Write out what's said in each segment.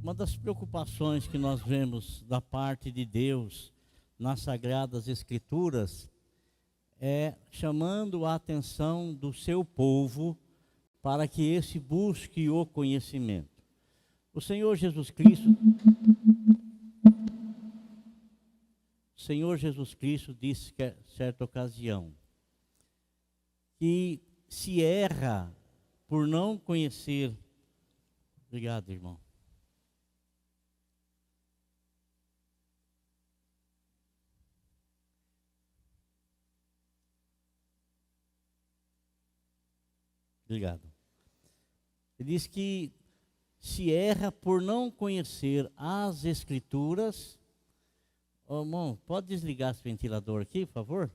Uma das preocupações que nós vemos da parte de Deus nas Sagradas Escrituras é chamando a atenção do seu povo para que esse busque o conhecimento. O Senhor Jesus Cristo disse que, certa ocasião, que se erra por não conhecer. Obrigado, irmão. Obrigado. Ele diz que se erra por não conhecer as Escrituras. Oh, irmão, pode desligar esse ventilador aqui, por favor?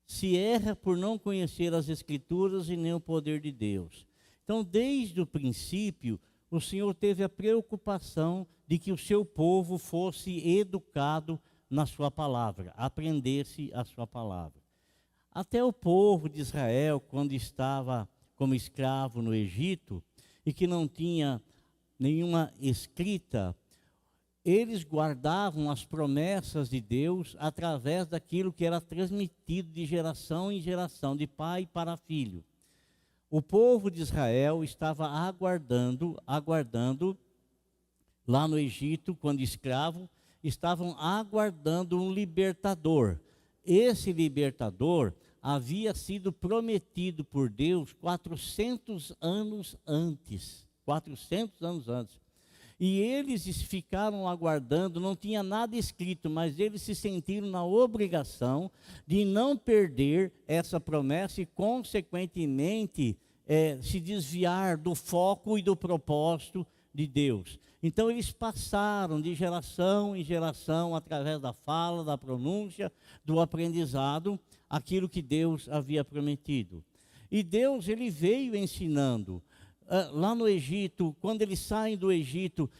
Se erra por não conhecer as Escrituras e nem o poder de Deus. Então, desde o princípio, o Senhor teve a preocupação de que o seu povo fosse educado na sua palavra, aprendesse a sua palavra. Até o povo de Israel, quando estava como escravo no Egito, e que não tinha nenhuma escrita, eles guardavam as promessas de Deus através daquilo que era transmitido de geração em geração, de pai para filho. O povo de Israel estava aguardando lá no Egito, quando escravo, estavam aguardando um libertador. Esse libertador havia sido prometido por Deus 400 anos antes. 400 anos antes. E eles ficaram aguardando, não tinha nada escrito, mas eles se sentiram na obrigação de não perder essa promessa e, consequentemente, se desviar do foco e do propósito de Deus. Então eles passaram de geração em geração, através da fala, da pronúncia, do aprendizado, aquilo que Deus havia prometido. E Deus, ele veio ensinando. Lá no Egito, quando eles saem do Egito,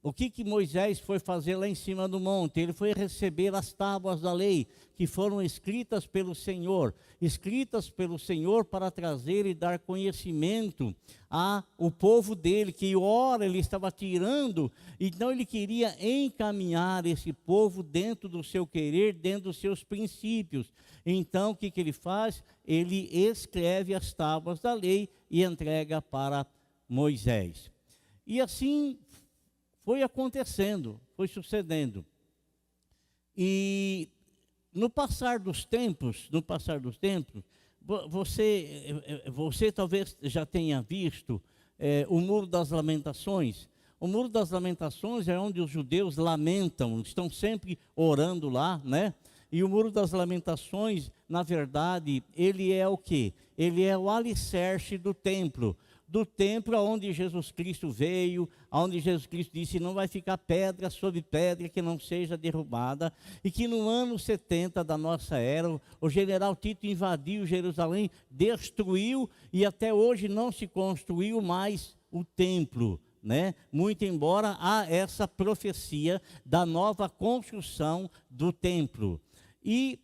o que Moisés foi fazer lá em cima do monte? Ele foi receber as tábuas da lei, que foram escritas pelo Senhor para trazer e dar conhecimento ao povo dele, que ora ele estava tirando, então ele queria encaminhar esse povo dentro do seu querer, dentro dos seus princípios. Então o que ele faz? Ele escreve as tábuas da lei e entrega para Moisés. E assim foi acontecendo, foi sucedendo. E no passar dos tempos, você talvez já tenha visto o Muro das Lamentações. O Muro das Lamentações é onde os judeus lamentam, estão sempre orando lá, né? E o Muro das Lamentações, na verdade, ele é o quê? Ele é o alicerce do templo onde Jesus Cristo veio, onde Jesus Cristo disse, não vai ficar pedra sobre pedra que não seja derrubada, e que no ano 70 da nossa era, o general Tito invadiu Jerusalém, destruiu, e até hoje não se construiu mais o templo, né? Muito embora há essa profecia da nova construção do templo. E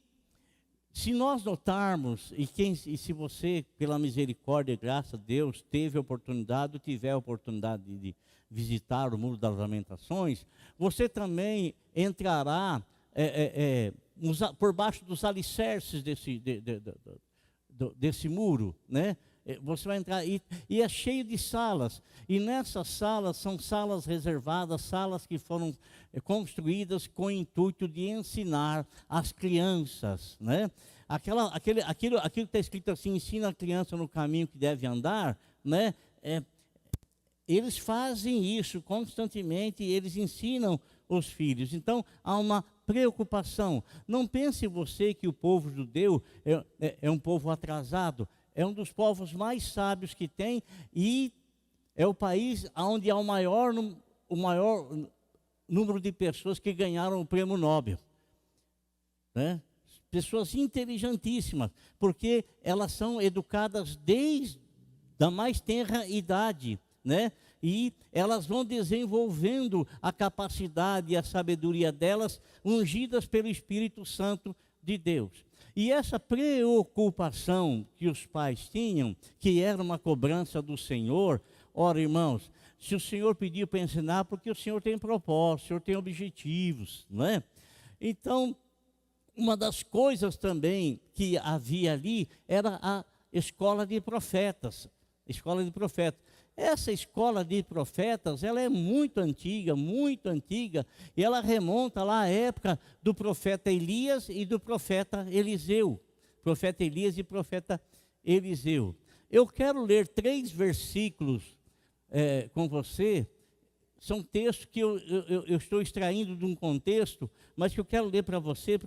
se nós notarmos, e se você, pela misericórdia e graça de Deus, tiver a oportunidade de visitar o Muro das Lamentações, você também entrará por baixo dos alicerces desse muro, né? Você vai entrar e é cheio de salas, e nessas salas são salas reservadas, salas que foram construídas com o intuito de ensinar as crianças, né? Aquilo que está escrito assim, ensina a criança no caminho que deve andar, né? Eles fazem isso constantemente, eles ensinam os filhos. Então há uma preocupação. Não pense você que o povo judeu é um povo atrasado. É um dos povos mais sábios que tem, e é o país onde há o maior número de pessoas que ganharam o prêmio Nobel, né? Pessoas inteligentíssimas, porque elas são educadas desde a mais tenra idade, né? E elas vão desenvolvendo a capacidade e a sabedoria delas, ungidas pelo Espírito Santo de Deus. E essa preocupação que os pais tinham, que era uma cobrança do Senhor, Ora, irmãos, se o Senhor pediu para ensinar, porque o Senhor tem propósito, o Senhor tem objetivos, não é? Então, uma das coisas também que havia ali era a escola de profetas. Escola de profetas. Essa escola de profetas, ela é muito antiga, e ela remonta lá à época do profeta Elias e do profeta Eliseu. Profeta Elias e profeta Eliseu. Eu quero ler 3 versículos com você. São textos que eu estou extraindo de um contexto, mas que eu quero ler para você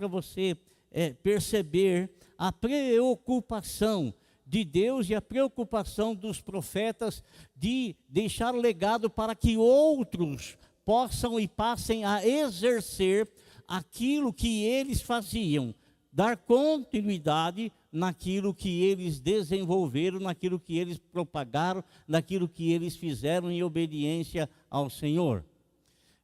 perceber a preocupação de Deus e a preocupação dos profetas de deixar o legado para que outros possam e passem a exercer aquilo que eles faziam, dar continuidade naquilo que eles desenvolveram, naquilo que eles propagaram, naquilo que eles fizeram em obediência ao Senhor.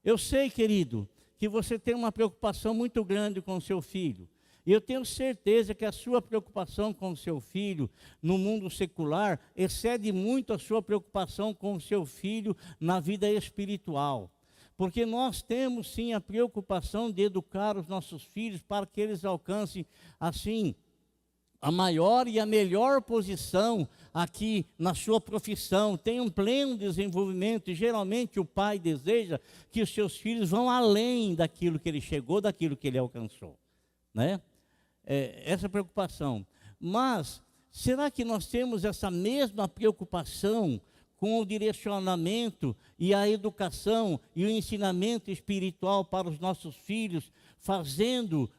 Eu sei, querido, que você tem uma preocupação muito grande com o seu filho. E eu tenho certeza que a sua preocupação com o seu filho no mundo secular excede muito a sua preocupação com o seu filho na vida espiritual. Porque nós temos sim a preocupação de educar os nossos filhos para que eles alcancem, assim, a maior e a melhor posição aqui na sua profissão, tenham um pleno desenvolvimento, e geralmente o pai deseja que os seus filhos vão além daquilo que ele chegou, daquilo que ele alcançou, né? Essa preocupação. Mas, será que nós temos essa mesma preocupação com o direcionamento e a educação e o ensinamento espiritual para os nossos filhos,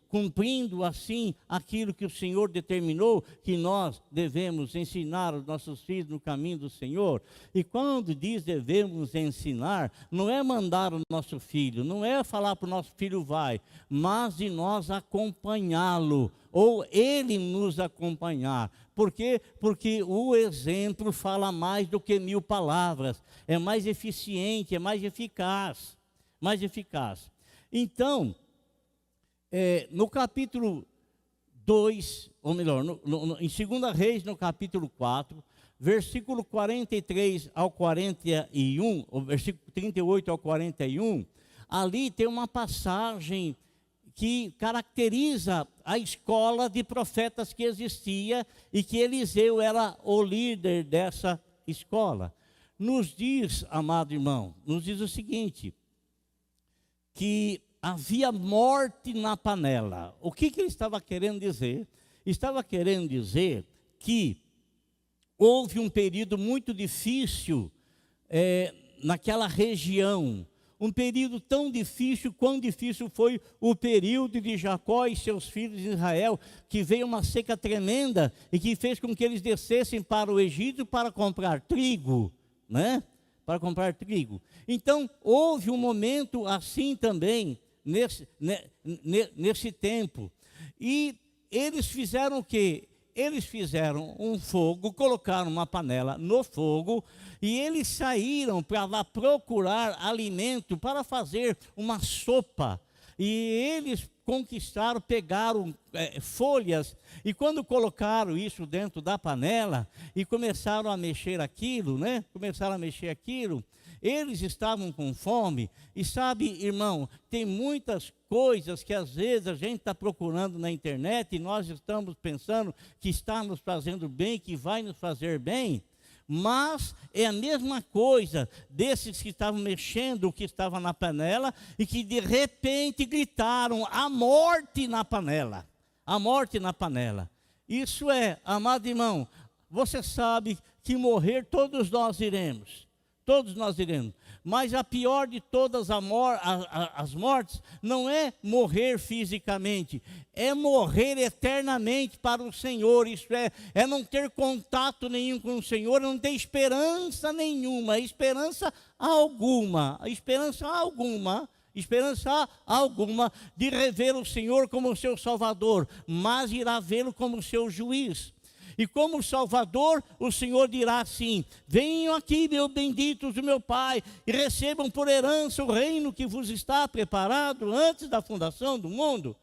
cumprindo assim aquilo que o Senhor determinou que nós devemos ensinar os nossos filhos no caminho do Senhor? E quando diz devemos ensinar, não é mandar o nosso filho, não é falar para o nosso filho vai, mas de nós acompanhá-lo, ou ele nos acompanhar. Por quê? Porque o exemplo fala mais do que 1000 palavras, é mais eficiente, é mais eficaz, Então, no capítulo 2, ou melhor, em 2 Reis, no capítulo 4, versículo 43 ao 41, ou versículo 38 ao 41, ali tem uma passagem que caracteriza a escola de profetas que existia e que Eliseu era o líder dessa escola. Nos diz, amado irmão, nos diz o seguinte, que havia morte na panela. O que ele estava querendo dizer? Estava querendo dizer que houve um período muito difícil naquela região. Um período tão difícil, quão difícil foi o período de Jacó e seus filhos de Israel, que veio uma seca tremenda e que fez com que eles descessem para o Egito para comprar trigo, né? Para comprar trigo. Então, houve um momento assim também, nesse tempo. E eles fizeram o quê? Eles fizeram um fogo, colocaram uma panela no fogo, e eles saíram para lá procurar alimento para fazer uma sopa. E eles pegaram folhas, e quando colocaram isso dentro da panela, e começaram a mexer aquilo, né? Eles estavam com fome, e sabe, irmão, tem muitas coisas que às vezes a gente está procurando na internet, e nós estamos pensando que está nos fazendo bem, que vai nos fazer bem, mas é a mesma coisa desses que estavam mexendo o que estava na panela, e que de repente gritaram, a morte na panela, a morte na panela. Isso amado irmão, você sabe que morrer todos nós iremos, mas a pior de todas as mortes não é morrer fisicamente, é morrer eternamente para o Senhor. Isso é não ter contato nenhum com o Senhor, não ter esperança nenhuma, esperança alguma de rever o Senhor como seu Salvador, mas irá vê-lo como seu juiz. E como Salvador, o Senhor dirá assim, venham aqui, meus benditos do meu Pai, e recebam por herança o reino que vos está preparado antes da fundação do mundo.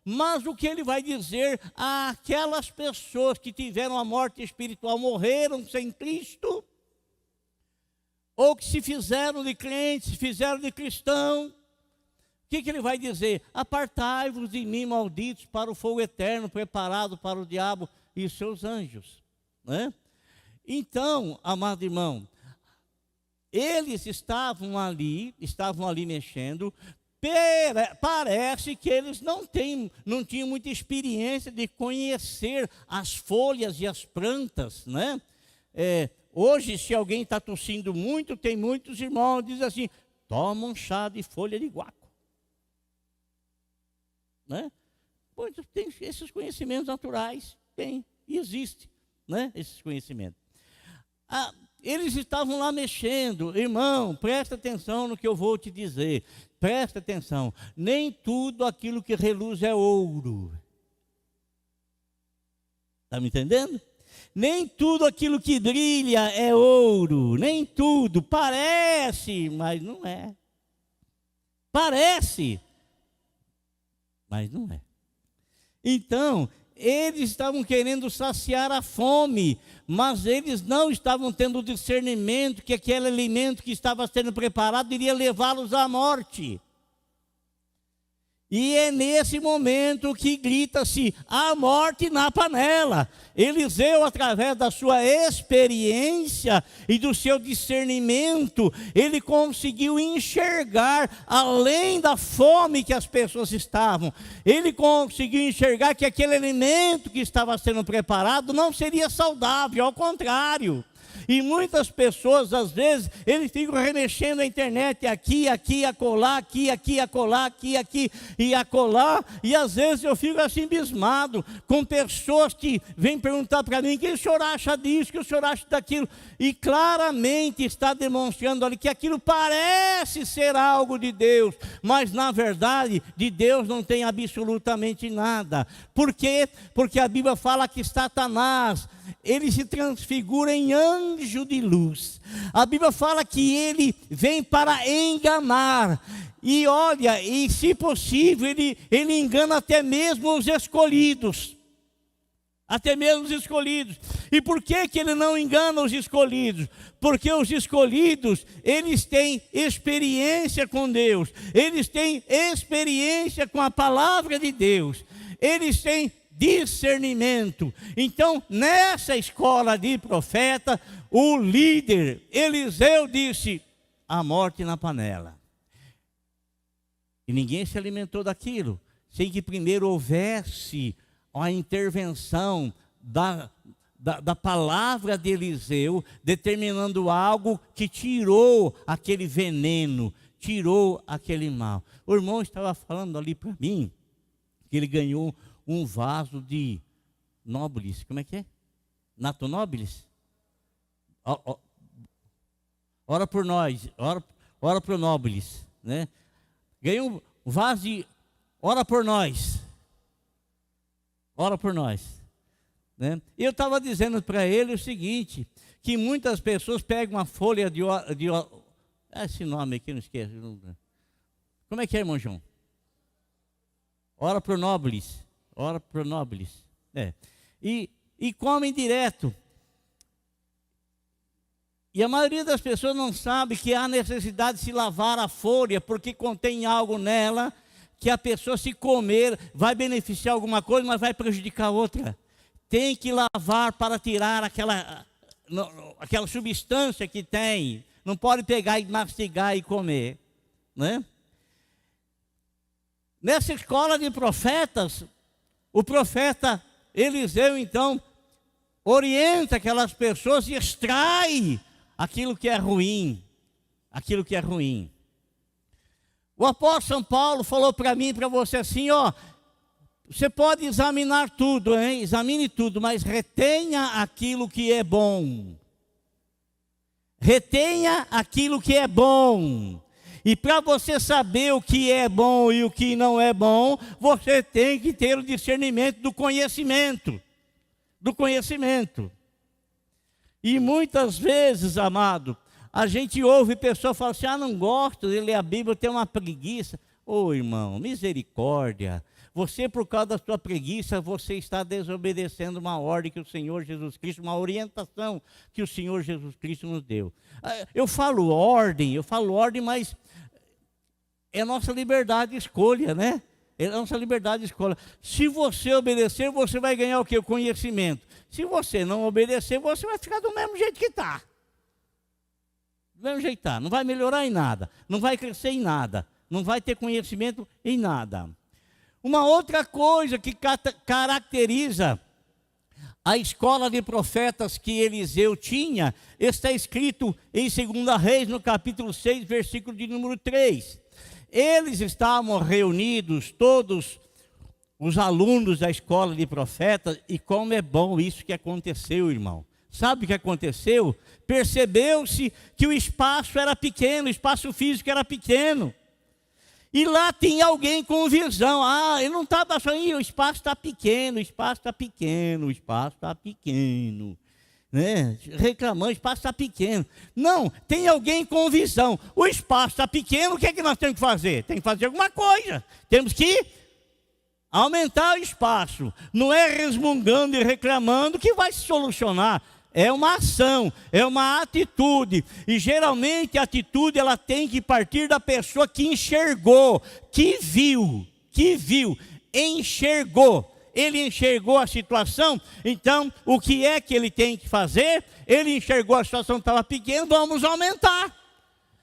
Mas o que ele vai dizer àquelas pessoas que tiveram a morte espiritual, morreram sem Cristo, ou que se fizeram de crentes, se fizeram de cristão, o que ele vai dizer? Apartai-vos de mim, malditos, para o fogo eterno, preparado para o diabo e seus anjos. Né? Então, amado irmão, eles estavam ali mexendo. Parece que eles não tinham muita experiência de conhecer as folhas e as plantas, né? Hoje, se alguém está tossindo muito, tem muitos irmãos que dizem assim: toma um chá de folha de guaco, né? Pois tem esses conhecimentos naturais, existe, né? Esses conhecimentos. Eles estavam lá mexendo. Irmão, presta atenção no que eu vou te dizer. Presta atenção. Nem tudo aquilo que reluz é ouro. Está me entendendo? Nem tudo aquilo que brilha é ouro. Nem tudo. Parece, mas não é. Parece, mas não é. Então, eles estavam querendo saciar a fome, mas eles não estavam tendo o discernimento que aquele alimento que estava sendo preparado iria levá-los à morte. E é nesse momento que grita-se a morte na panela. Eliseu, através da sua experiência e do seu discernimento, ele conseguiu enxergar além da fome que as pessoas estavam. Ele conseguiu enxergar que aquele alimento que estava sendo preparado não seria saudável, ao contrário. E muitas pessoas, às vezes, eles ficam remexendo a internet aqui, acolá, aqui, acolá, aqui e acolá. E às vezes eu fico assim abismado com pessoas que vêm perguntar para mim: o que o senhor acha disso, o que o senhor acha daquilo? E claramente está demonstrando ali que aquilo parece ser algo de Deus, mas na verdade de Deus não tem absolutamente nada. Por quê? Porque a Bíblia fala que Satanás, ele se transfigura em anjo de luz. A Bíblia fala que ele vem para enganar. E olha, e se possível, ele engana até mesmo os escolhidos. Até mesmo os escolhidos. E por que ele não engana os escolhidos? Porque os escolhidos, eles têm experiência com Deus. Eles têm experiência com a palavra de Deus. Eles têm discernimento. Então, nessa escola de profeta, o líder Eliseu disse: a morte na panela. E ninguém se alimentou daquilo sem que primeiro houvesse a intervenção da palavra de Eliseu, determinando algo que tirou aquele veneno, tirou aquele mal. O irmão estava falando ali para mim que ele ganhou um vaso de nobilis. Como é que é? Nato nobilis? Ora por nós, ora por nobilis, né? Ganhou um vaso de ora por nós. Ora por nós, né? Eu estava dizendo para ele o seguinte, que muitas pessoas pegam uma folha de esse nome aqui, não esqueço. Como é que é, irmão João? Ora por nobilis. Ora pro nobilis. E comem direto. E a maioria das pessoas não sabe que há necessidade de se lavar a folha, porque contém algo nela que a pessoa, se comer, vai beneficiar alguma coisa, mas vai prejudicar outra. Tem que lavar para tirar aquela substância que tem. Não pode pegar e mastigar e comer, né? Nessa escola de profetas, o profeta Eliseu, então, orienta aquelas pessoas e extrai aquilo que é ruim. Aquilo que é ruim. O apóstolo São Paulo falou para mim e para você assim: você pode examinar tudo, hein? Examine tudo, mas retenha aquilo que é bom. Retenha aquilo que é bom. E para você saber o que é bom e o que não é bom, você tem que ter o discernimento do conhecimento. Do conhecimento. E muitas vezes, amado, a gente ouve pessoas falar assim: não gosto de ler a Bíblia, eu tenho uma preguiça. Irmão, misericórdia. Você, por causa da sua preguiça, você está desobedecendo uma ordem que o Senhor Jesus Cristo, uma orientação que o Senhor Jesus Cristo nos deu. Eu falo ordem, mas é nossa liberdade de escolha, né? É nossa liberdade de escolha. Se você obedecer, você vai ganhar o quê? O conhecimento. Se você não obedecer, você vai ficar do mesmo jeito que está. Do mesmo jeito que está. Não vai melhorar em nada. Não vai crescer em nada. Não vai ter conhecimento em nada. Uma outra coisa que caracteriza a escola de profetas que Eliseu tinha, está escrito em 2 Reis, no capítulo 6, versículo de número 3. Eles estavam reunidos, todos os alunos da escola de profetas, e como é bom isso que aconteceu, irmão. Sabe o que aconteceu? Percebeu-se que o espaço era pequeno, o espaço físico era pequeno. E lá tinha alguém com visão. Ele não estava achando, o espaço está pequeno, o espaço está pequeno, o espaço está pequeno. Né? Reclamando, o espaço está pequeno. Não, tem alguém com visão. O espaço está pequeno, o que é que nós temos que fazer? Tem que fazer alguma coisa. Temos que aumentar o espaço. Não é resmungando e reclamando que vai se solucionar. É uma ação, é uma atitude. E geralmente a atitude ela tem que partir da pessoa que enxergou, que viu, enxergou. Ele enxergou a situação, então o que é que ele tem que fazer? Ele enxergou a situação estava pequena, vamos aumentar.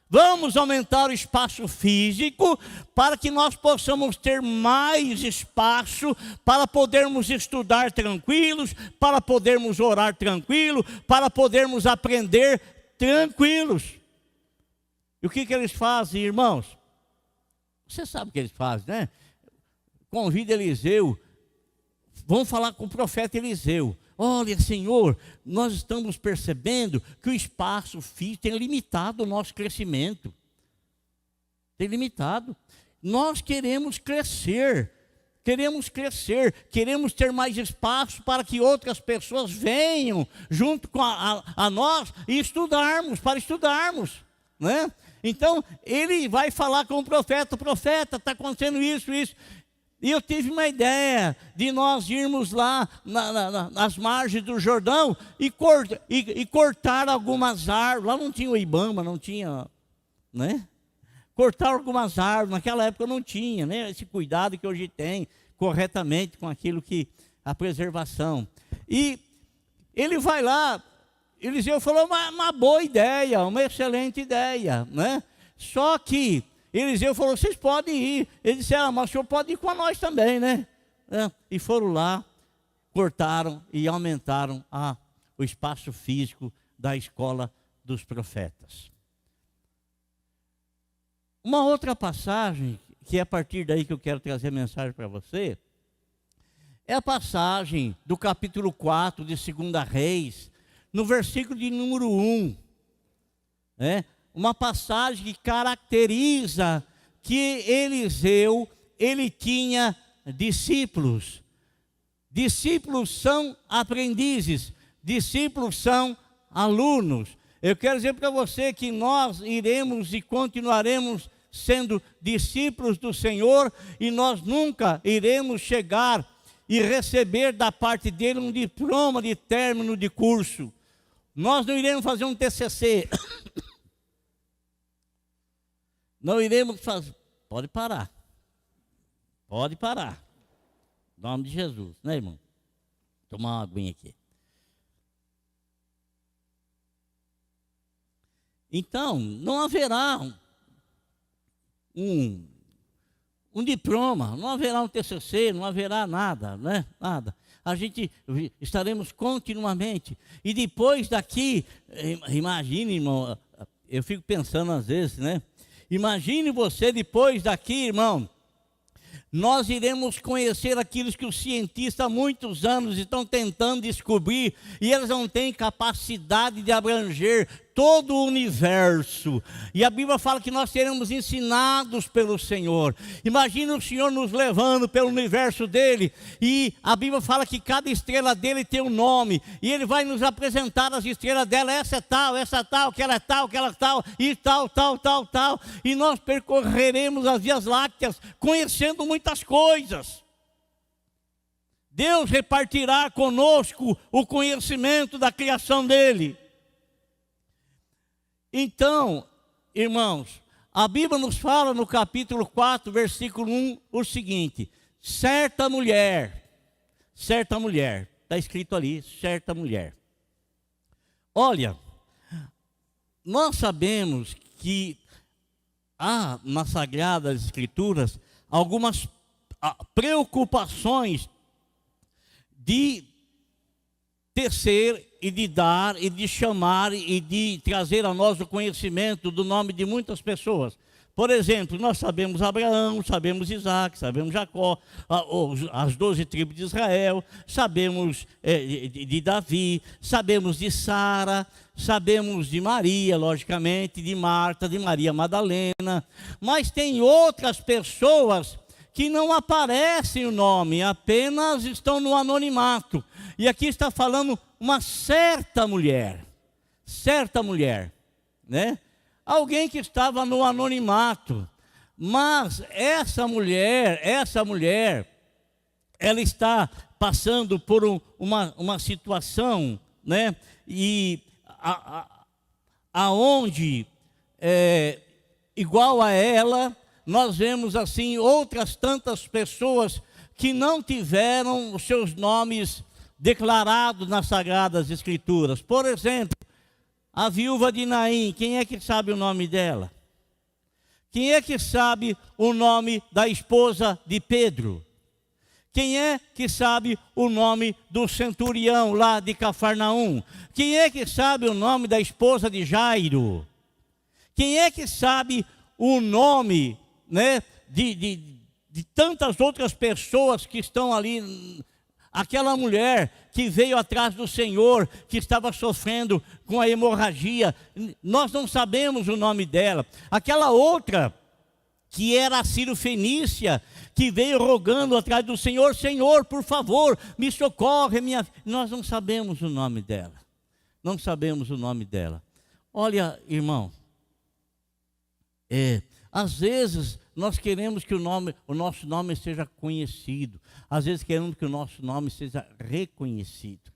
Vamos aumentar o espaço físico para que nós possamos ter mais espaço para podermos estudar tranquilos, para podermos orar tranquilo, para podermos aprender tranquilos. E o que eles fazem, irmãos? Você sabe o que eles fazem, né? Convida Eliseu, vão falar com o profeta Eliseu. Olha, Senhor, nós estamos percebendo que o espaço físico tem limitado o nosso crescimento. Tem limitado. Nós queremos crescer, queremos ter mais espaço para que outras pessoas venham junto com a nós e para estudarmos, né? Então, ele vai falar com o profeta, está acontecendo isso. E eu tive uma ideia de nós irmos lá nas margens do Jordão e cortar algumas árvores. Lá não tinha o Ibama, não tinha, né? Cortar algumas árvores, naquela época não tinha, né? Esse cuidado que hoje tem corretamente com aquilo que a preservação. E ele vai lá, Eliseu falou uma boa ideia, uma excelente ideia, né? Só que Eliseu falou, vocês podem ir. Eles disseram, mas o senhor pode ir com nós também, né? E foram lá, cortaram e aumentaram o espaço físico da escola dos profetas. Uma outra passagem, que é a partir daí que eu quero trazer a mensagem para você, é a passagem do capítulo 4 de 2 Reis, no versículo de número 1, né? Uma passagem que caracteriza que Eliseu, ele tinha discípulos. Discípulos são aprendizes, discípulos são alunos. Eu quero dizer para você que nós iremos e continuaremos sendo discípulos do Senhor e nós nunca iremos chegar e receber da parte dele um diploma de término de curso. Nós não iremos fazer um TCC. Não iremos fazer. Pode parar. Pode parar. Em nome de Jesus, né, irmão? Tomar uma aguinha aqui. Então, não haverá um diploma, não haverá um TCC, não haverá nada, né? Nada. A gente estaremos continuamente. E depois daqui, imagine, irmão, eu fico pensando às vezes, né? Imagine você depois daqui, irmão, nós iremos conhecer aquilo que os cientistas há muitos anos estão tentando descobrir e eles não têm capacidade de abranger todo o universo. E a Bíblia fala que nós seremos ensinados pelo Senhor. Imagina o Senhor nos levando pelo universo dele e a Bíblia fala que cada estrela dele tem um nome e ele vai nos apresentar as estrelas dela, essa é tal, aquela é tal, e tal. E nós percorreremos as Vias Lácteas conhecendo muitas coisas. Deus repartirá conosco o conhecimento da criação dele. Então, irmãos, a Bíblia nos fala no capítulo 4, versículo 1, o seguinte: certa mulher, está escrito ali, certa mulher. Olha, nós sabemos que há nas Sagradas Escrituras algumas preocupações de tecer e de dar e de chamar e de trazer a nós o conhecimento do nome de muitas pessoas. Por exemplo, nós sabemos Abraão, sabemos Isaac, sabemos Jacó, as 12 tribos de Israel, sabemos de Davi, sabemos de Sara, sabemos de Maria, logicamente, de Marta, de Maria Madalena, mas tem outras pessoas que não aparecem o nome, apenas estão no anonimato. E aqui está falando uma certa mulher, né? Alguém que estava no anonimato, mas essa mulher, ela está passando por uma situação, né? E aonde, igual a ela, nós vemos assim outras tantas pessoas que não tiveram os seus nomes declarados nas Sagradas Escrituras. Por exemplo, a viúva de Naim, quem é que sabe o nome dela? Quem é que sabe o nome da esposa de Pedro? Quem é que sabe o nome do centurião lá de Cafarnaum? Quem é que sabe o nome da esposa de Jairo? Quem é que sabe o nome, né, de tantas outras pessoas que estão ali? Aquela mulher que veio atrás do Senhor, que estava sofrendo com a hemorragia, nós não sabemos o nome dela. Aquela outra, que era a Ciro-fenícia, que veio rogando atrás do Senhor: Senhor, por favor, me socorre, nós não sabemos o nome dela. Não sabemos o nome dela. Olha, irmão, às vezes nós queremos que o nosso nome seja conhecido. Às vezes queremos que o nosso nome seja reconhecido,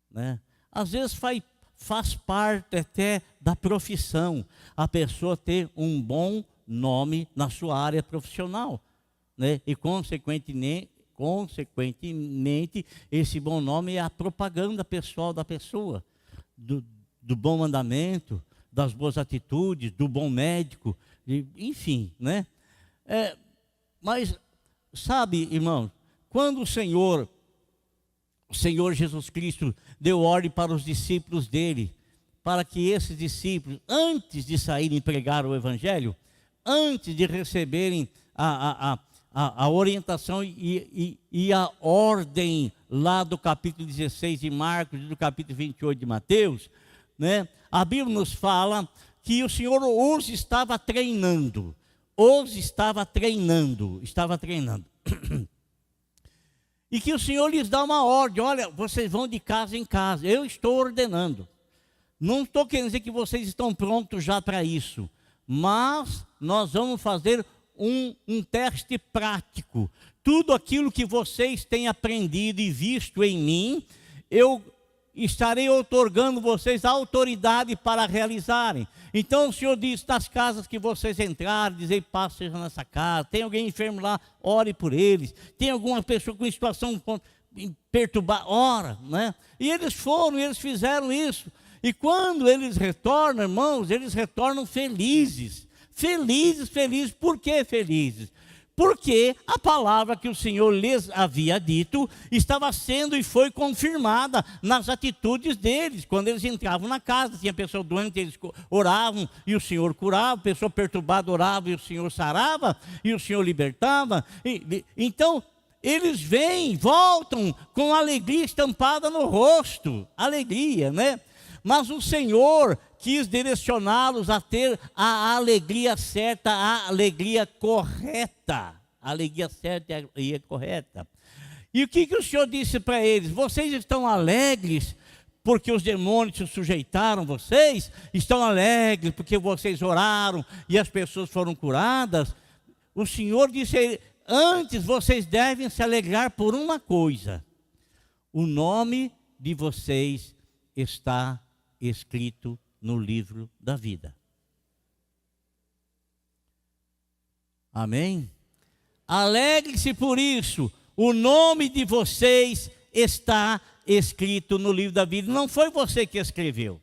né? Às vezes faz parte até da profissão a pessoa ter um bom nome na sua área profissional, né? E consequentemente, esse bom nome é a propaganda pessoal da pessoa, do bom andamento, das boas atitudes, do bom médico, enfim, né? Mas, sabe, irmão, quando o Senhor Jesus Cristo deu ordem para os discípulos dele, para que esses discípulos, antes de saírem pregar o Evangelho, antes de receberem a orientação e a ordem lá do capítulo 16 de Marcos e do capítulo 28 de Mateus, né? A Bíblia nos fala que o Senhor os estava treinando. E que o Senhor lhes dá uma ordem: olha, vocês vão de casa em casa, eu estou ordenando. Não estou querendo dizer que vocês estão prontos já para isso, mas nós vamos fazer um teste prático. Tudo aquilo que vocês têm aprendido e visto em mim, eu estarei outorgando vocês a autoridade para realizarem. Então o Senhor diz: nas casas que vocês entrarem, dizei paz seja nessa casa. Tem alguém enfermo lá, ore por eles. Tem alguma pessoa com situação perturbada, ora, né? E eles fizeram isso. E quando eles retornam, irmãos, eles retornam felizes. Felizes. Por que felizes? Porque a palavra que o Senhor lhes havia dito estava sendo e foi confirmada nas atitudes deles. Quando eles entravam na casa, tinha pessoa doente, eles oravam e o Senhor curava, pessoa perturbada orava e o Senhor sarava e o Senhor libertava. Então, eles voltam com alegria estampada no rosto, alegria, né? Mas o Senhor quis direcioná-los a ter a alegria certa, a alegria correta. A alegria certa e correta. E o que o Senhor disse para eles? Vocês estão alegres porque os demônios se sujeitaram a vocês? Estão alegres porque vocês oraram e as pessoas foram curadas? O Senhor disse antes vocês devem se alegrar por uma coisa: o nome de vocês está escrito no livro da vida. Amém? Alegre-se por isso, o nome de vocês está escrito no livro da vida. Não foi você que escreveu,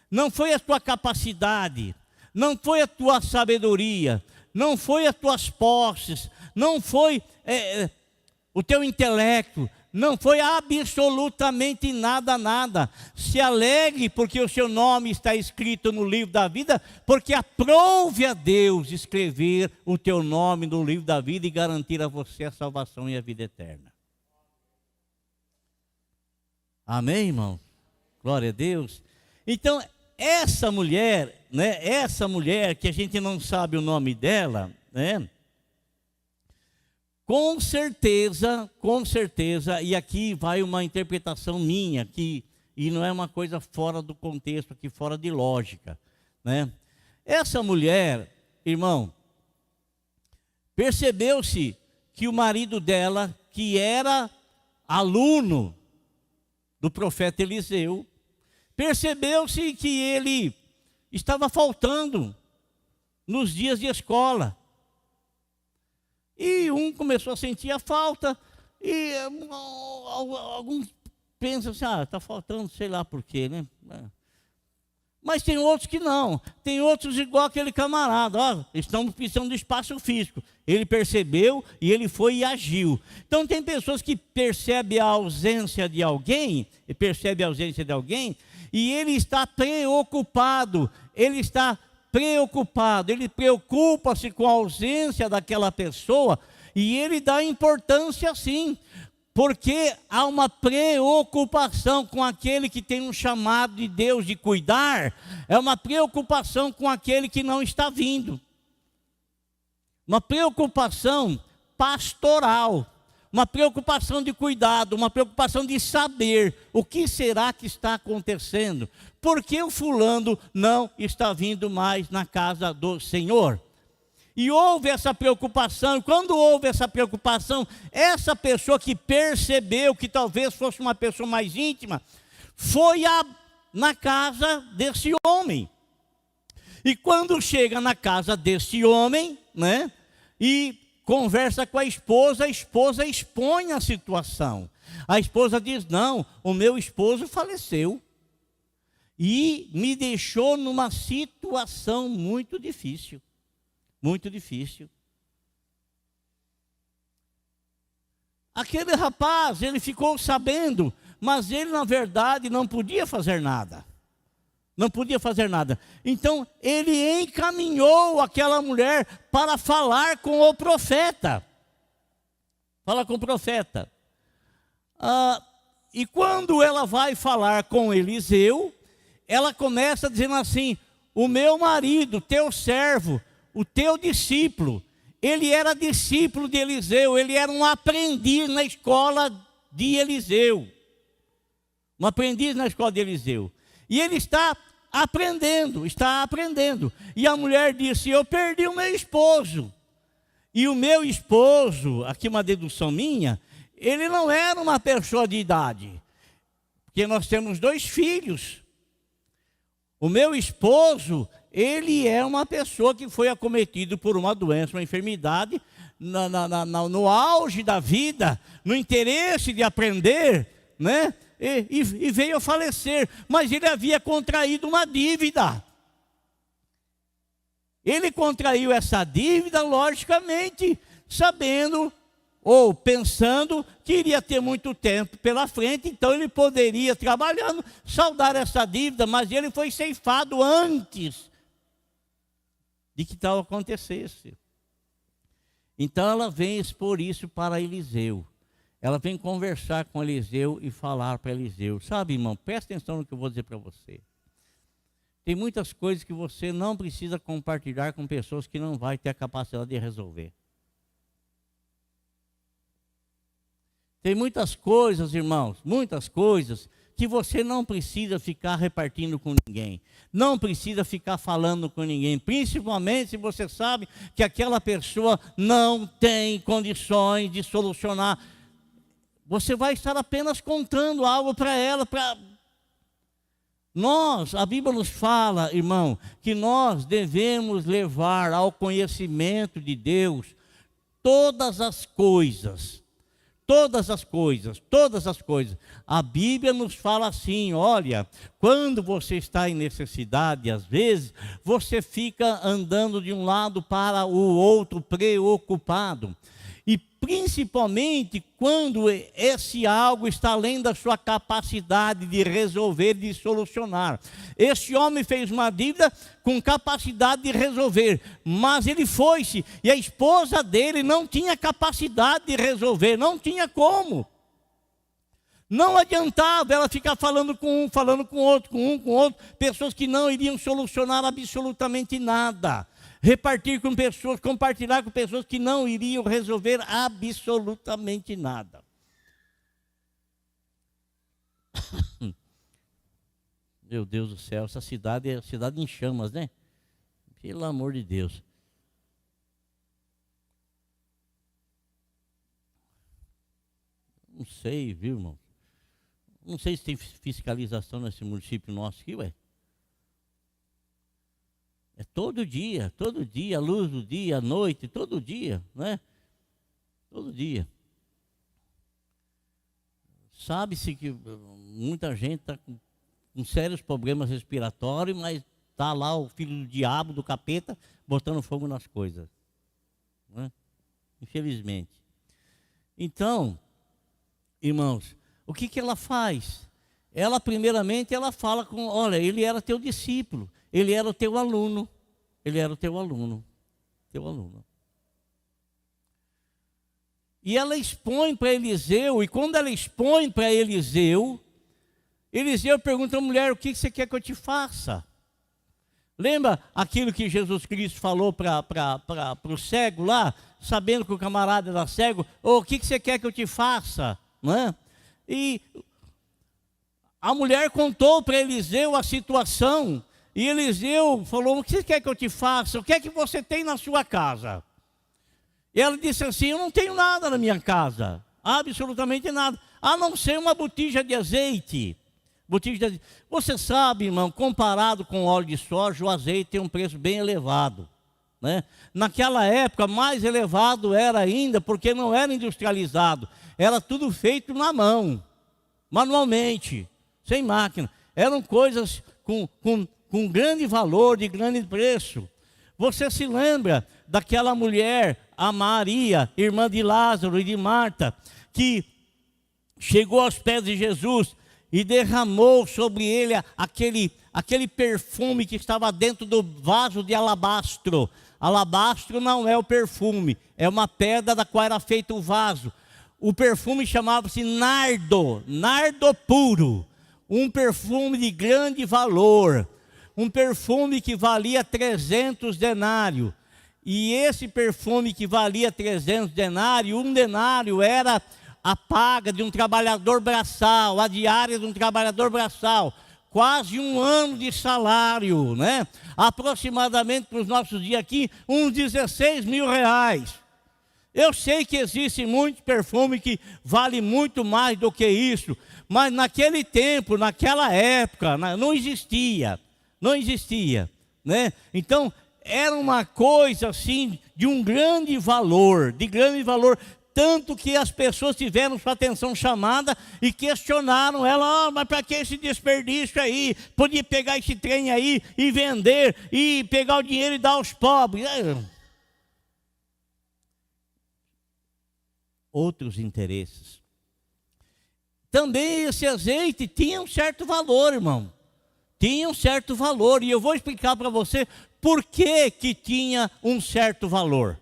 não foi a tua capacidade, não foi a tua sabedoria, não foi as tuas posses, não foi o teu intelecto, não foi absolutamente nada. Se alegre porque o seu nome está escrito no livro da vida, porque aprove a Deus escrever o teu nome no livro da vida e garantir a você a salvação e a vida eterna. Amém, irmão? Glória a Deus. Então, essa mulher, né? Essa mulher que a gente não sabe o nome dela, né? Com certeza, e aqui vai uma interpretação minha, e não é uma coisa fora do contexto, aqui fora de lógica, né? Essa mulher, irmão, percebeu-se que o marido dela, que era aluno do profeta Eliseu, percebeu-se que ele estava faltando nos dias de escola. E um começou a sentir a falta, e alguns pensam assim, está faltando, sei lá por quê, né? Mas tem outros que não, tem outros igual aquele camarada, estamos precisando de espaço físico. Ele percebeu e ele foi e agiu. Então tem pessoas que percebem a ausência de alguém, e ele está preocupado, ele preocupa-se com a ausência daquela pessoa, e ele dá importância sim, porque há uma preocupação com aquele que tem um chamado de Deus de cuidar, é uma preocupação com aquele que não está vindo, uma preocupação pastoral, uma preocupação de cuidado, uma preocupação de saber o que será que está acontecendo, por que o fulano não está vindo mais na casa do Senhor. E houve essa preocupação, e quando houve essa preocupação, essa pessoa que percebeu que talvez fosse uma pessoa mais íntima, foi na casa desse homem. E quando chega na casa desse homem, né, e conversa com a esposa expõe a situação. A esposa diz, não, o meu esposo faleceu e me deixou numa situação muito difícil. Muito difícil. Aquele rapaz, ele ficou sabendo, mas ele na verdade não podia fazer nada. Não podia fazer nada. Então ele encaminhou aquela mulher para falar com o profeta. Fala com o profeta. E quando ela vai falar com Eliseu, ela começa dizendo assim, o meu marido, teu servo, o teu discípulo, ele era discípulo de Eliseu, ele era um aprendiz na escola de Eliseu. Um aprendiz na escola de Eliseu. E ele está aprendendo. E a mulher disse, eu perdi o meu esposo. E o meu esposo, aqui uma dedução minha, ele não era uma pessoa de idade. Porque nós temos 2 filhos. O meu esposo, ele é uma pessoa que foi acometido por uma doença, uma enfermidade, no auge da vida, no interesse de aprender, né? E veio a falecer, mas ele havia contraído uma dívida. Ele contraiu essa dívida, logicamente, sabendo ou pensando que iria ter muito tempo pela frente, então ele poderia, trabalhando, saldar essa dívida, mas ele foi ceifado antes de que tal acontecesse. Então ela vem expor isso para Eliseu. Ela vem conversar com Eliseu e falar para Eliseu. Sabe, irmão, presta atenção no que eu vou dizer para você. Tem muitas coisas que você não precisa compartilhar com pessoas que não vai ter a capacidade de resolver. Tem muitas coisas, irmãos, muitas coisas que você não precisa ficar repartindo com ninguém, não precisa ficar falando com ninguém, principalmente se você sabe que aquela pessoa não tem condições de solucionar. Você vai estar apenas contando algo para ela, a Bíblia nos fala, irmão, que nós devemos levar ao conhecimento de Deus todas as coisas. Todas as coisas, todas as coisas. A Bíblia nos fala assim, olha, quando você está em necessidade, às vezes, você fica andando de um lado para o outro preocupado. E principalmente quando esse algo está além da sua capacidade de resolver, de solucionar. Esse homem fez uma dívida com capacidade de resolver, mas ele foi-se, e a esposa dele não tinha capacidade de resolver, não tinha como. Não adiantava ela ficar falando com um, falando com outro, com outro, pessoas que não iriam solucionar absolutamente nada. Repartir com pessoas, compartilhar com pessoas que não iriam resolver absolutamente nada. Meu Deus do céu, essa cidade é cidade em chamas, né? Pelo amor de Deus. Não sei, viu, irmão? Não sei se tem fiscalização nesse município nosso aqui, ué. É todo dia, a luz do dia, a noite, todo dia, né? Todo dia. Sabe-se que muita gente está com sérios problemas respiratórios, mas está lá o filho do diabo, do capeta, botando fogo nas coisas. Né? Infelizmente. Então, irmãos, o que ela faz? Ela, primeiramente, ela fala com, olha, ele era teu discípulo. Ele era o teu aluno, ele era o teu aluno, teu aluno. E ela expõe para Eliseu, e quando ela expõe para Eliseu, Eliseu pergunta à mulher, o que você quer que eu te faça? Lembra aquilo que Jesus Cristo falou para o cego lá, sabendo que o camarada era cego, o que você quer que eu te faça? Não é? E a mulher contou para Eliseu a situação, e Eliseu falou, o que você quer que eu te faça? O que é que você tem na sua casa? E ela disse assim, eu não tenho nada na minha casa, absolutamente nada, a não ser uma botija de azeite. Você sabe, irmão, comparado com o óleo de soja, o azeite tem um preço bem elevado. Né? Naquela época, mais elevado era ainda, porque não era industrializado, era tudo feito na mão, manualmente, sem máquina. Eram coisas com grande valor, de grande preço. Você se lembra daquela mulher, a Maria, irmã de Lázaro e de Marta, que chegou aos pés de Jesus e derramou sobre ele aquele perfume que estava dentro do vaso de alabastro. Alabastro não é o perfume, é uma pedra da qual era feito o vaso. O perfume chamava-se nardo, nardo puro, um perfume de grande valor. Um perfume que valia 300 denários. E esse perfume que valia 300 denários, um denário era a paga de um trabalhador braçal, a diária de um trabalhador braçal. Quase um ano de salário, né? Aproximadamente para os nossos dias aqui, uns 16 mil reais. Eu sei que existe muito perfume que vale muito mais do que isso, mas naquele tempo, naquela época, não existia. Não existia, né? Então, era uma coisa assim, de um grande valor, tanto que as pessoas tiveram sua atenção chamada e questionaram ela, mas para que esse desperdício aí? Podia pegar esse trem aí e vender, e pegar o dinheiro e dar aos pobres. Outros interesses. Também esse azeite tinha um certo valor, irmão. Tinha um certo valor, e eu vou explicar para você por que tinha um certo valor.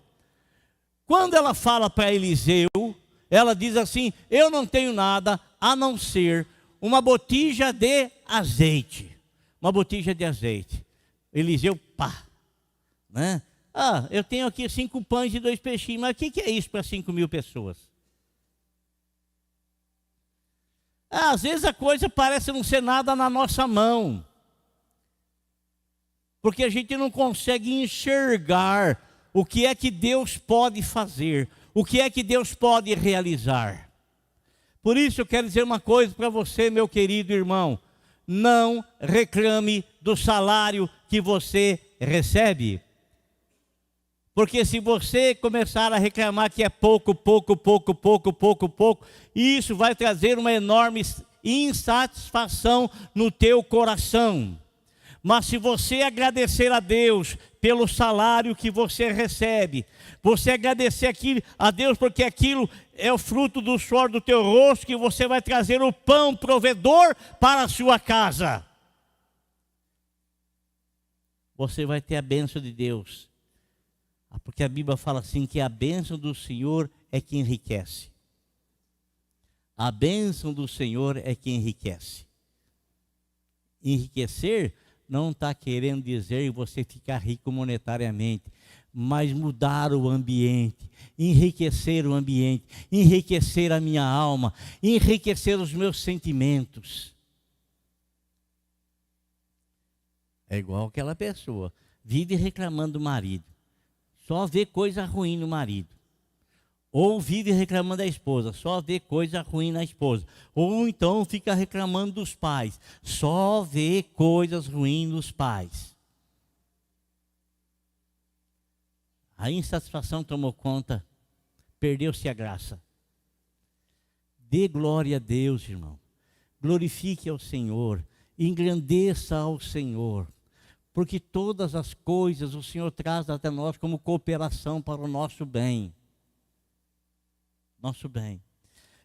Quando ela fala para Eliseu, ela diz assim, eu não tenho nada a não ser uma botija de azeite. Uma botija de azeite. Eliseu, pá, né? Eu tenho aqui 5 pães e 2 peixinhos, mas o que é isso para 5.000 pessoas? Às vezes a coisa parece não ser nada na nossa mão, porque a gente não consegue enxergar o que é que Deus pode fazer, o que é que Deus pode realizar. Por isso eu quero dizer uma coisa para você, meu querido irmão: não reclame do salário que você recebe. Porque se você começar a reclamar que é pouco, isso vai trazer uma enorme insatisfação no teu coração. Mas se você agradecer a Deus pelo salário que você recebe, você agradecer a Deus porque aquilo é o fruto do suor do teu rosto, que você vai trazer o pão provedor para a sua casa. Você vai ter a bênção de Deus. Porque a Bíblia fala assim, que a bênção do Senhor é que enriquece. A bênção do Senhor é que enriquece. Enriquecer não está querendo dizer você ficar rico monetariamente, mas mudar o ambiente, enriquecer o ambiente, enriquecer a minha alma, enriquecer os meus sentimentos. É igual aquela pessoa, vive reclamando do marido, só vê coisa ruim no marido. Ou vive reclamando da esposa, só vê coisa ruim na esposa. Ou então fica reclamando dos pais, só vê coisas ruins nos pais. A insatisfação tomou conta, perdeu-se a graça. Dê glória a Deus, irmão. Glorifique ao Senhor, engrandeça ao Senhor. Porque todas as coisas o Senhor traz até nós como cooperação para o nosso bem. Nosso bem.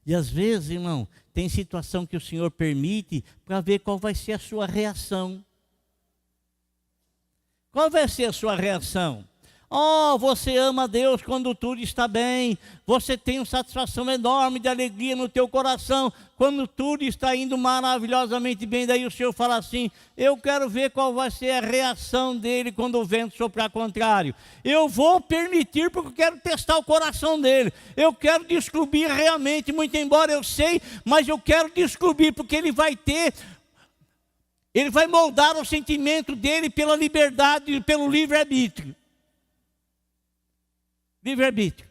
E às vezes, irmão, tem situação que o Senhor permite para ver qual vai ser a sua reação. Qual vai ser a sua reação? Oh, você ama a Deus quando tudo está bem, você tem uma satisfação enorme de alegria no teu coração, quando tudo está indo maravilhosamente bem. Daí o Senhor fala assim, eu quero ver qual vai ser a reação dele quando o vento soprar contrário. Eu vou permitir porque eu quero testar o coração dele, eu quero descobrir realmente, muito embora eu sei, mas eu quero descobrir, porque ele vai moldar o sentimento dele pela liberdade, pelo livre-arbítrio. Livre-arbítrio.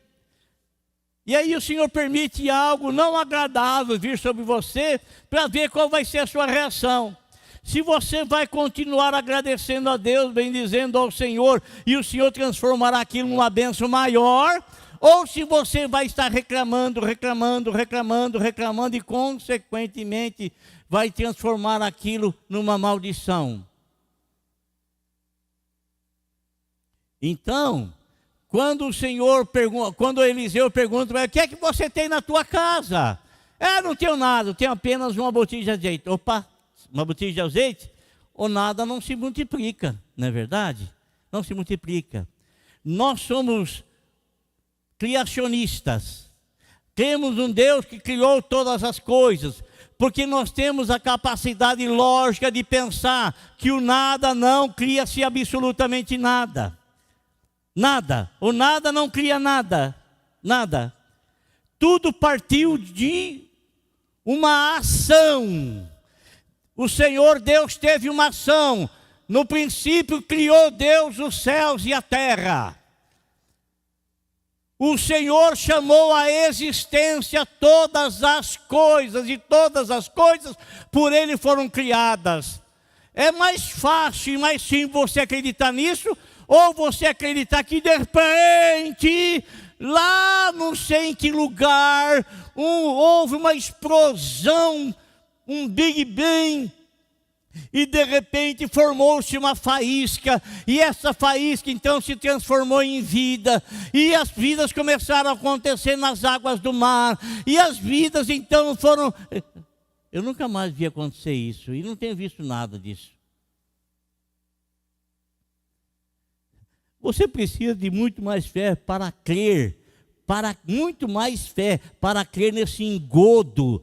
E aí o Senhor permite algo não agradável vir sobre você, para ver qual vai ser a sua reação. Se você vai continuar agradecendo a Deus, bendizendo ao Senhor, e o Senhor transformará aquilo numa bênção maior, ou se você vai estar reclamando, e consequentemente vai transformar aquilo numa maldição. Então, quando Eliseu pergunta, o que é que você tem na tua casa? Não tenho nada, tenho apenas uma botija de azeite. Opa, uma botija de azeite? Ou nada não se multiplica, não é verdade? Não se multiplica. Nós somos criacionistas. Temos um Deus que criou todas as coisas, porque nós temos a capacidade lógica de pensar que o nada não cria-se absolutamente nada. Nada, o nada não cria nada, nada. Tudo partiu de uma ação. O Senhor Deus teve uma ação. No princípio criou Deus os céus e a terra. O Senhor chamou à existência todas as coisas, e todas as coisas por Ele foram criadas. É mais fácil e mais simples você acreditar nisso, ou você acreditar que de repente, lá não sei em que lugar, houve uma explosão, um Big Bang, e de repente formou-se uma faísca, e essa faísca então se transformou em vida, e as vidas começaram a acontecer nas águas do mar, e as vidas então foram... Eu nunca mais vi acontecer isso, e não tenho visto nada disso. Você precisa de muito mais fé para crer, muito mais fé para crer nesse engodo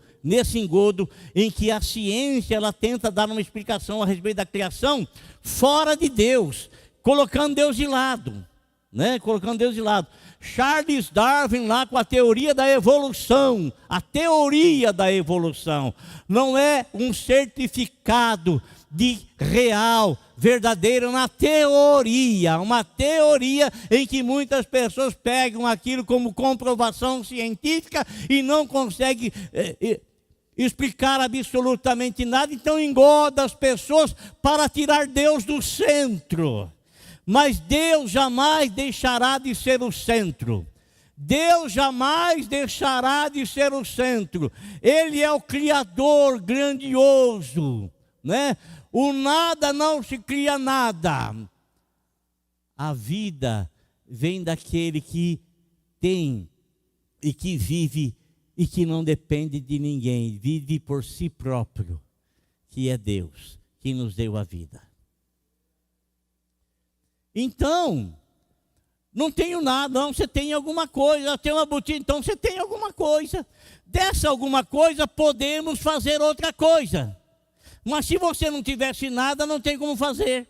em que a ciência ela tenta dar uma explicação a respeito da criação fora de Deus, colocando Deus de lado. né? Colocando Deus de lado. Charles Darwin lá com a teoria da evolução. A teoria da evolução não é um certificado de real, verdadeiro na teoria. Uma teoria em que muitas pessoas pegam aquilo como comprovação científica e não conseguem explicar absolutamente nada, então engoda as pessoas para tirar Deus do centro. Mas Deus jamais deixará de ser o centro. Deus jamais deixará de ser o centro. Ele é o Criador grandioso, né? O nada não se cria nada. A vida vem daquele que tem e que vive e que não depende de ninguém, vive por si próprio, que é Deus, que nos deu a vida. Então, não tenho nada, não, você tem alguma coisa, eu tenho uma botija, então você tem alguma coisa. Dessa alguma coisa podemos fazer outra coisa. Mas se você não tivesse nada, não tem como fazer.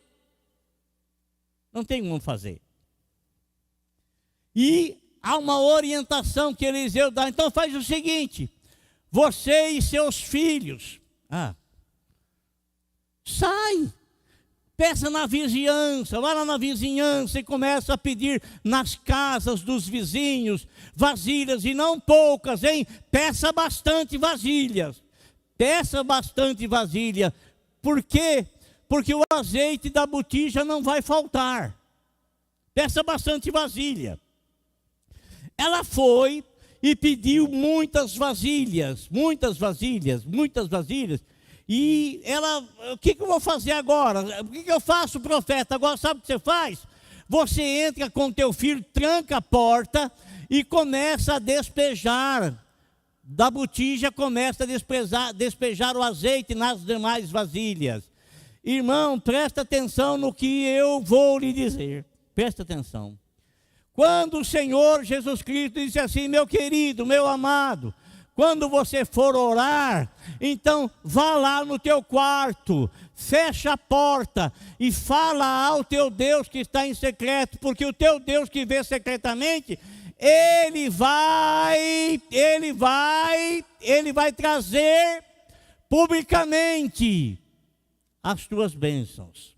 Não tem como fazer. E há uma orientação que Eliseu dá. Então faz o seguinte: você e seus filhos, sai, peça na vizinhança, vai lá na vizinhança e começa a pedir nas casas dos vizinhos vasilhas, e não poucas, hein? Peça bastante vasilhas. Peça bastante vasilha. Por quê? Porque o azeite da botija não vai faltar. Peça bastante vasilha. Ela foi e pediu muitas vasilhas. E ela, o que eu vou fazer agora? O que eu faço, profeta? Agora sabe o que você faz? Você entra com teu filho, tranca a porta e começa a despejar. Da botija começa a despejar o azeite nas demais vasilhas. Irmão, presta atenção no que eu vou lhe dizer. Presta atenção. Quando o Senhor Jesus Cristo disse assim: meu querido, meu amado, quando você for orar, então vá lá no teu quarto, fecha a porta e fala ao teu Deus que está em secreto, porque o teu Deus que vê secretamente, Ele vai trazer publicamente as tuas bênçãos.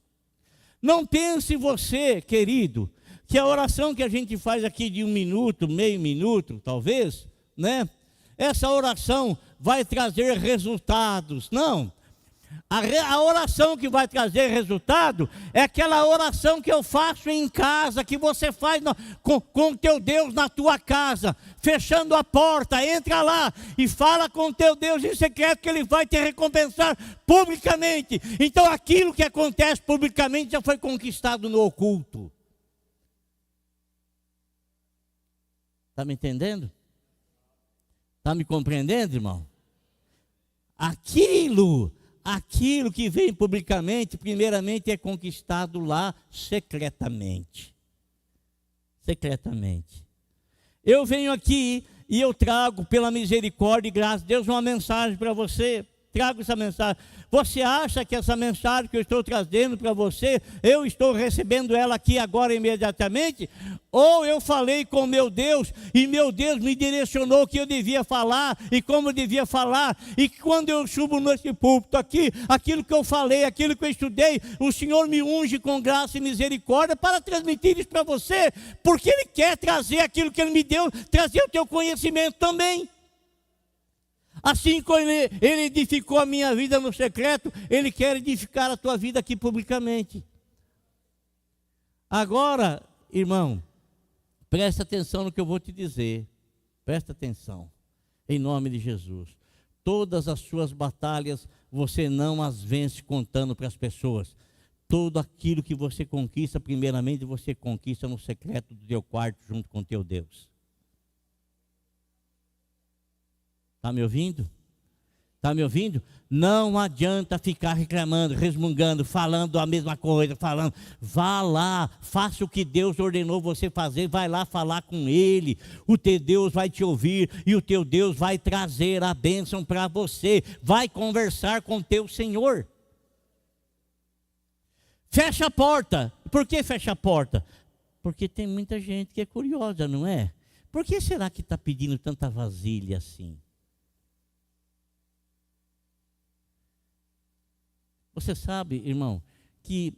Não pense você, querido, que a oração que a gente faz aqui de 1 minuto, meio minuto, talvez, né? Essa oração vai trazer resultados. Não. A oração que vai trazer resultado é aquela oração que eu faço em casa, que você faz com o teu Deus na tua casa, fechando a porta. Entra lá e fala com o teu Deus em secreto, que Ele vai te recompensar publicamente. Então aquilo que acontece publicamente já foi conquistado no oculto. Está me entendendo? Está me compreendendo, irmão? Aquilo que vem publicamente, primeiramente é conquistado lá secretamente. Secretamente. Eu venho aqui e eu trago, pela misericórdia e graça de Deus, uma mensagem para você. Trago essa mensagem. Você acha que essa mensagem que eu estou trazendo para você, eu estou recebendo ela aqui agora imediatamente? Ou eu falei com meu Deus e meu Deus me direcionou o que eu devia falar e como eu devia falar, e quando eu subo nesse púlpito aqui, aquilo que eu falei, aquilo que eu estudei, o Senhor me unge com graça e misericórdia para transmitir isso para você, porque Ele quer trazer aquilo que Ele me deu, trazer o teu conhecimento também. Assim como ele edificou a minha vida no secreto, Ele quer edificar a tua vida aqui publicamente. Agora, irmão, presta atenção no que eu vou te dizer. Presta atenção, em nome de Jesus. Todas as suas batalhas, você não as vence contando para as pessoas. Tudo aquilo que você conquista, primeiramente você conquista no secreto do teu quarto, junto com teu Deus. Está me ouvindo? Está me ouvindo? Não adianta ficar reclamando, resmungando, falando a mesma coisa, falando. Vá lá, faça o que Deus ordenou você fazer, vai lá falar com Ele. O teu Deus vai te ouvir e o teu Deus vai trazer a bênção para você. Vai conversar com o teu Senhor. Fecha a porta. Por que fecha a porta? Porque tem muita gente que é curiosa, não é? Por que será que está pedindo tanta vasilha assim? Você sabe, irmão, que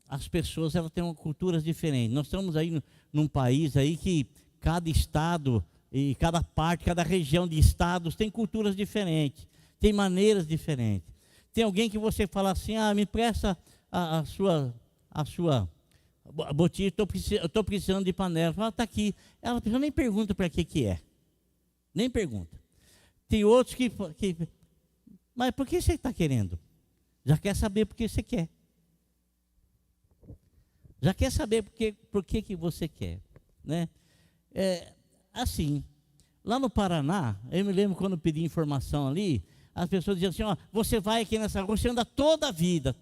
as pessoas elas têm culturas diferentes. Nós estamos aí num país aí que cada estado e cada parte, cada região de estados tem culturas diferentes, tem maneiras diferentes. Tem alguém que você fala assim, me empresta a sua botija, eu estou precisando de panela. Fala, está aqui. Ela a pessoa nem pergunta para que é. Nem pergunta. Tem outros que mas por que você está querendo? Já quer saber por que você quer. Já quer saber por que você quer, né? Assim, lá no Paraná, eu me lembro quando eu pedi informação ali, as pessoas diziam assim, você vai aqui nessa rua, você anda toda a vida.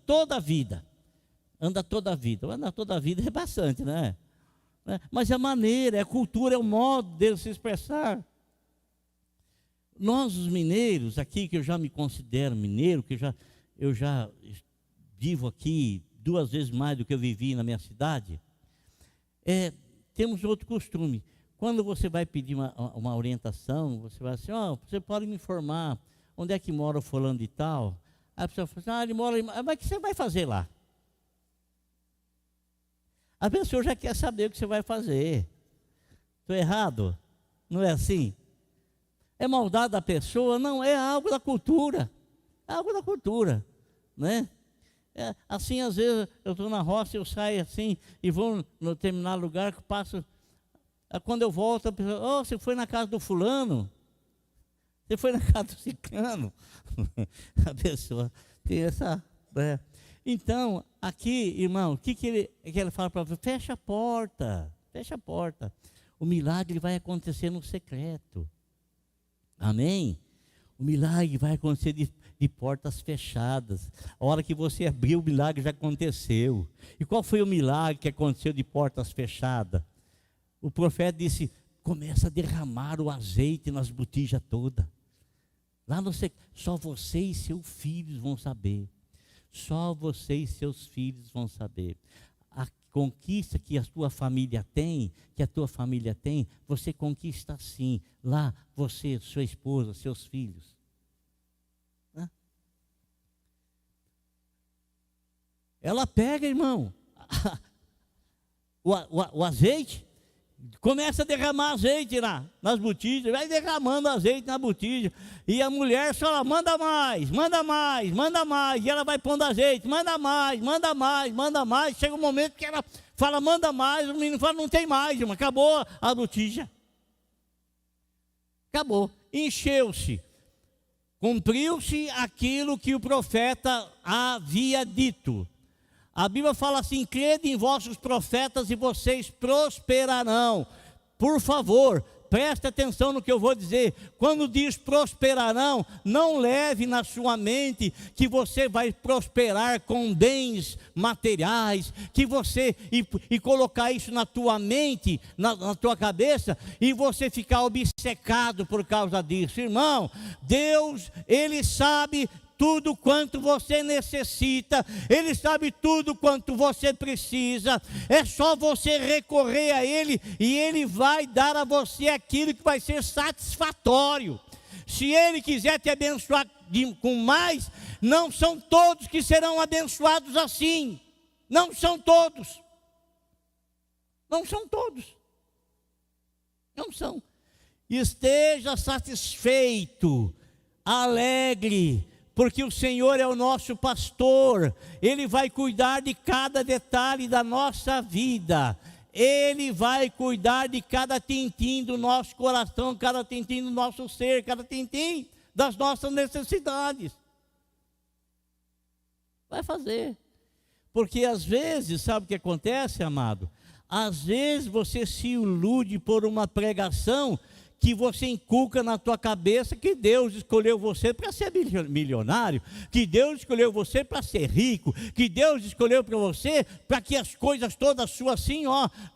Anda toda a vida. Andar toda a vida é bastante, né? Mas é a maneira, é a cultura, é o modo deles se expressar. Nós, os mineiros, aqui, que eu já me considero mineiro, que eu já vivo aqui 2 vezes mais do que eu vivi na minha cidade, temos outro costume. Quando você vai pedir uma orientação, você vai assim, você pode me informar onde é que mora o fulano de tal? Aí a pessoa fala assim, ele mora ali, mas o que você vai fazer lá? A pessoa já quer saber o que você vai fazer. Estou errado? Não é assim? É maldade da pessoa? Não, é algo da cultura. É algo da cultura, né? Assim, às vezes, eu estou na roça, eu saio assim, e vou no determinado lugar, que passo. Quando eu volto, a pessoa, você foi na casa do fulano? Você foi na casa do ciclano? A pessoa tem essa... Então, aqui, irmão, o que ele fala para você? Fecha a porta. O milagre vai acontecer no secreto. Amém? O milagre vai acontecer de portas fechadas. A hora que você abriu, o milagre já aconteceu. E qual foi o milagre que aconteceu de portas fechadas? O profeta disse, começa a derramar o azeite nas botijas todas. Lá no secreto, só você e seus filhos vão saber. Só você e seus filhos vão saber. A conquista que a tua família tem, você conquista assim. Lá, você, sua esposa, seus filhos. Ela pega, irmão, o azeite, começa a derramar azeite lá nas botijas, vai derramando azeite na botija, e a mulher só ela manda mais, e ela vai pondo azeite, manda mais, chega um momento que ela fala, manda mais, o menino fala, não tem mais, irmão, acabou a botija, acabou, encheu-se, cumpriu-se aquilo que o profeta havia dito. A Bíblia fala assim, crede em vossos profetas e vocês prosperarão. Por favor, preste atenção no que eu vou dizer. Quando diz prosperarão, não leve na sua mente que você vai prosperar com bens materiais, que você, e colocar isso na tua mente, na tua cabeça, e você ficar obcecado por causa disso. Irmão, Deus, Ele sabe tudo quanto você necessita, Ele sabe tudo quanto você precisa, é só você recorrer a Ele, e Ele vai dar a você aquilo que vai ser satisfatório. Se Ele quiser te abençoar com mais, não são todos que serão abençoados assim, não são todos, não são. Esteja satisfeito, alegre, porque o Senhor é o nosso pastor, Ele vai cuidar de cada detalhe da nossa vida, Ele vai cuidar de cada tintim do nosso coração, cada tintim do nosso ser, cada tintim das nossas necessidades. Vai fazer, porque às vezes, sabe o que acontece, amado? Às vezes você se ilude por uma pregação que você inculca na tua cabeça que Deus escolheu você para ser milionário, que Deus escolheu você para ser rico, que Deus escolheu para você para que as coisas todas suas assim,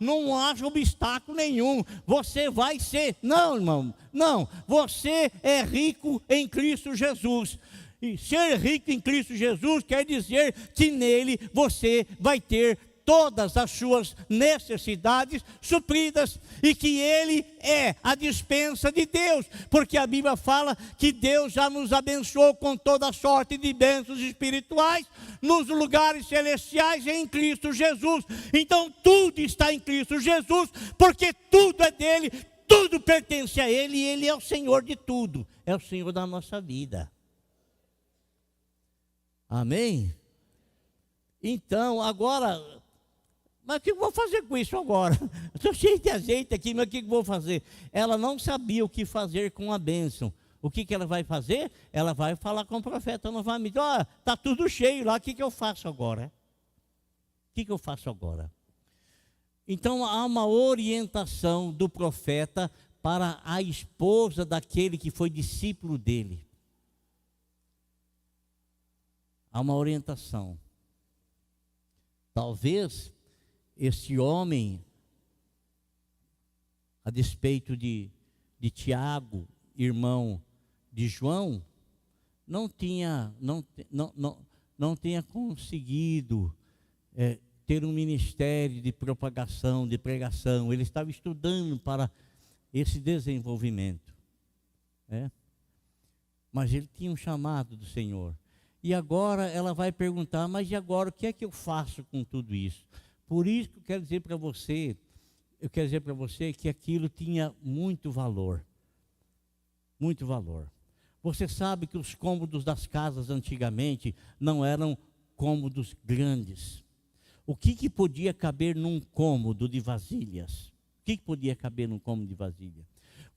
não haja obstáculo nenhum, você vai ser, não, irmão, não, você é rico em Cristo Jesus. E ser rico em Cristo Jesus quer dizer que nele você vai ter todas as suas necessidades supridas, e que Ele é a despensa de Deus, porque a Bíblia fala que Deus já nos abençoou com toda sorte de bênçãos espirituais nos lugares celestiais em Cristo Jesus. Então tudo está em Cristo Jesus, porque tudo é dele, tudo pertence a Ele, e Ele é o Senhor de tudo, é o Senhor da nossa vida. Amém? Então, agora, mas o que eu vou fazer com isso agora? Estou cheio de azeite aqui, mas o que eu vou fazer? Ela não sabia o que fazer com a bênção. O que ela vai fazer? Ela vai falar com o profeta novamente. Ó, está tudo cheio lá, o que eu faço agora? O que eu faço agora? Então, há uma orientação do profeta para a esposa daquele que foi discípulo dele. Há uma orientação. Talvez este homem, a despeito de Tiago, irmão de João, não tinha conseguido ter um ministério de propagação, de pregação. Ele estava estudando para esse desenvolvimento. Mas ele tinha um chamado do Senhor. E agora ela vai perguntar, mas e agora o que é que eu faço com tudo isso? Por isso que eu quero dizer para você que aquilo tinha muito valor. Muito valor. Você sabe que os cômodos das casas antigamente não eram cômodos grandes. O que podia caber num cômodo de vasilhas? O que podia caber num cômodo de vasilha?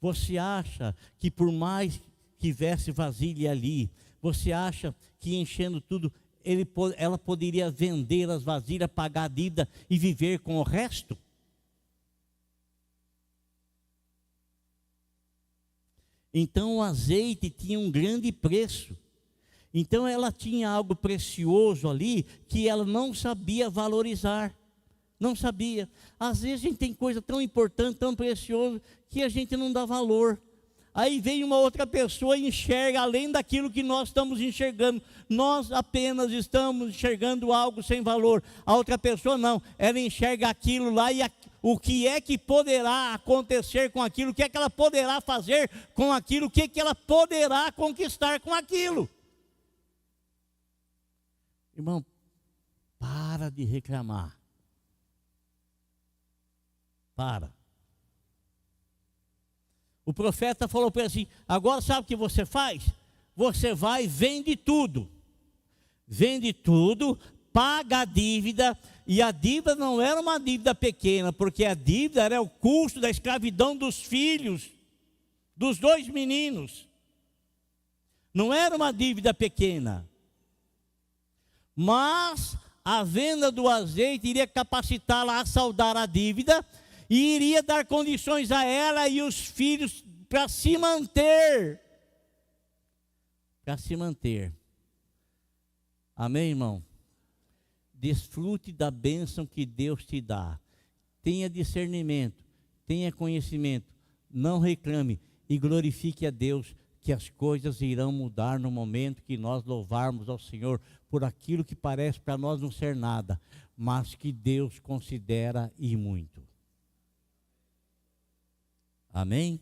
Você acha que por mais que tivesse vasilha ali, você acha que enchendo tudo, ela poderia vender as vasilhas, pagar a dívida e viver com o resto? Então o azeite tinha um grande preço. Então ela tinha algo precioso ali que ela não sabia valorizar. Não sabia. Às vezes a gente tem coisa tão importante, tão preciosa, que a gente não dá valor. Aí vem uma outra pessoa e enxerga além daquilo que nós estamos enxergando. Nós apenas estamos enxergando algo sem valor. A outra pessoa não. Ela enxerga aquilo lá e o que é que poderá acontecer com aquilo, o que é que ela poderá fazer com aquilo, o que é que ela poderá conquistar com aquilo. Irmão, para de reclamar. Para. O profeta falou para ele assim, agora sabe o que você faz? Você vai e vende tudo. Vende tudo, paga a dívida, e a dívida não era uma dívida pequena, porque a dívida era o custo da escravidão dos filhos, dos 2 meninos. Não era uma dívida pequena. Mas a venda do azeite iria capacitá-la a saldar a dívida, e iria dar condições a ela e os filhos para se manter. Para se manter. Amém, irmão? Desfrute da bênção que Deus te dá. Tenha discernimento, tenha conhecimento. Não reclame e glorifique a Deus, que as coisas irão mudar no momento que nós louvarmos ao Senhor por aquilo que parece para nós não ser nada, mas que Deus considera e muito. Amém?